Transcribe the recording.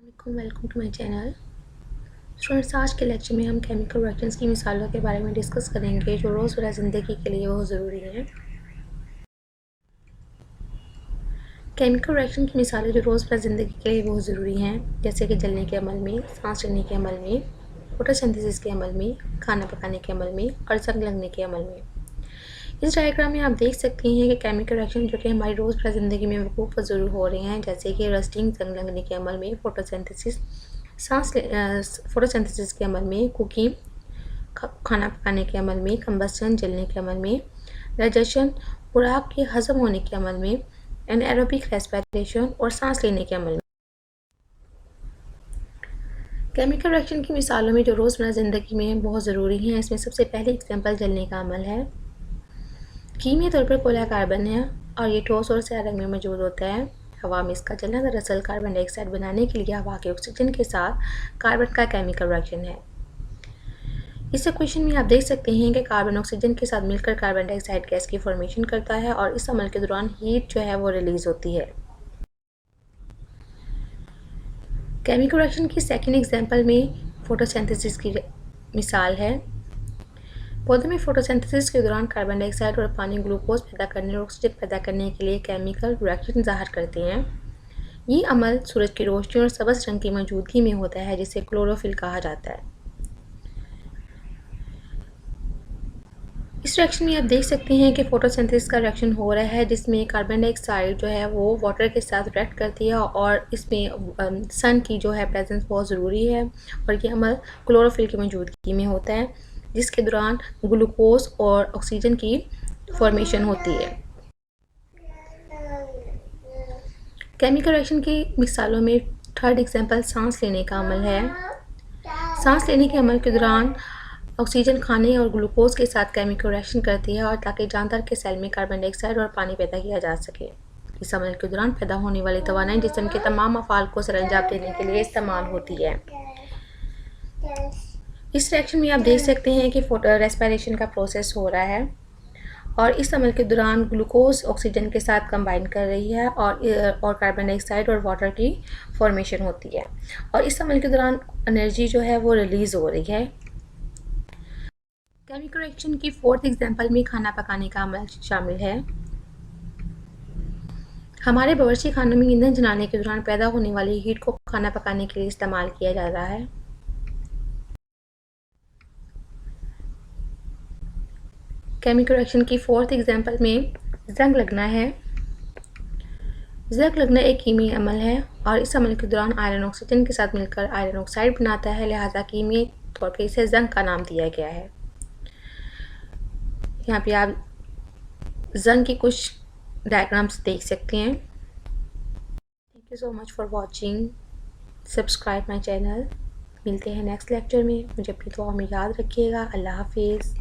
Welcome to my channel. Students, आज के lecture में हम केमिकल रिएक्शंस की मिसालों के बारे में डिस्कस करेंगे जो रोज़मर्रा ज़िंदगी के लिए बहुत ज़रूरी हैं। केमिकल रिएक्शन की मिसालें जो रोज़मर्रा ज़िंदगी के लिए बहुत ज़रूरी हैं, जैसे कि जलने के अमल में, सांस लेने के अमल में, फोटोसिंथेसिस के अमल में, खाना पकाने के अमल में और जंग लगने के अमल में। इस डायग्राम में आप देख सकते हैं कि केमिकल रिएक्शन जो कि हमारी रोज़मर्रा ज़िंदगी में वकूफ़ ज़रूर हो रहे हैं, जैसे कि रस्टिंग, जंग लगने के अमल में, फोटोसिंथेसिस, फोटोसिंथेसिस के अमल में, कुकिंग, खाना पकाने के अमल में, कंबस्शन, जलने के अमल में, डाइजेशन, खुराक के हज़म होने के अमल में, एनाएरोबिक रेस्पिरेशन और सांस लेने के अमल में। केमिकल रिएक्शन की मिसालों में जो रोज़मर्रा ज़िंदगी में बहुत ज़रूरी हैं, इसमें सबसे पहले एग्जांपल जलने का अमल है। कीमियाई तौर पर कोयला कार्बन है और ये ठोस और स्याह रंग में मौजूद होता है। हवा में इसका जलना दरअसल कार्बन डाइऑक्साइड बनाने के लिए हवा के ऑक्सीजन के साथ कार्बन का केमिकल रिएक्शन है। इस इक्वेशन में आप देख सकते हैं कि कार्बन ऑक्सीजन के साथ मिलकर कार्बन डाइऑक्साइड गैस की फॉर्मेशन करता है और इस अमल के दौरान हीट जो है वो रिलीज होती है। केमिकल रिएक्शन की सेकेंड एग्जांपल में फोटोसिंथेसिस की मिसाल है। पौधे में फोटोसिंथेसिस के दौरान कार्बन डाइऑक्साइड और पानी ग्लूकोज पैदा करने और ऑक्सीजन पैदा करने के लिए केमिकल रिएक्शन ज़ाहिर करते हैं। ये अमल सूरज की रोशनी और सब्ज़ रंग की मौजूदगी में होता है, जिसे क्लोरोफिल कहा जाता है। इस रिएक्शन में आप देख सकते हैं कि फोटोसिंथेसिस का रिएक्शन हो रहा है, जिसमें कार्बन डाइऑक्साइड जो है वो वाटर के साथ रिएक्ट करती है और इसमें सन की जो है प्रेजेंस बहुत ज़रूरी है और ये अमल क्लोरोफिल की मौजूदगी में होता है, जिसके दौरान ग्लूकोज और ऑक्सीजन की फॉर्मेशन होती है। केमिकल रिएक्शन की मिसालों में थर्ड एग्जांपल सांस लेने का अमल है। सांस लेने के अमल के दौरान ऑक्सीजन खाने और ग्लूकोज के साथ केमिकल रिएक्शन करती है और ताकि जानदार के सेल में कार्बन डाइऑक्साइड और पानी पैदा किया जा सके। इस अमल के दौरान पैदा होने वाली तवानाई जिस्म के तमाम अफ़ाल को सरअंजाम देने के लिए इस्तेमाल होती है। इस रिएक्शन में आप देख सकते हैं कि रेस्पिरेशन का प्रोसेस हो रहा है और इस अमल के दौरान ग्लूकोज ऑक्सीजन के साथ कंबाइन कर रही है और कार्बन डाइऑक्साइड और वाटर की फॉर्मेशन होती है और इस अमल के दौरान एनर्जी जो है वो रिलीज़ हो रही है। केमिकल रिएक्शन की फोर्थ एग्जांपल में खाना पकाने का अमल शामिल है। हमारे बावर्ची खानों में ईंधन जलाने के दौरान पैदा होने वाली हीट को खाना पकाने के लिए इस्तेमाल किया जा रहा है। केमिकल रिएक्शन की फोर्थ एग्जांपल में जंग लगना है। जंग लगना एक कीमियाई अमल है और इस अमल के दौरान आयरन ऑक्सीजन के साथ मिलकर आयरन ऑक्साइड बनाता है, लिहाजा कीमियाई तौर पर इसे जंग का नाम दिया गया है। यहाँ पे आप जंग की कुछ डायग्राम्स देख सकते हैं। Thank you so much for watching. Subscribe my channel. मिलते हैं नेक्स्ट लेक्चर में। मुझे अपनी दुआ में याद रखिएगा। अल्लाह हाफिज़।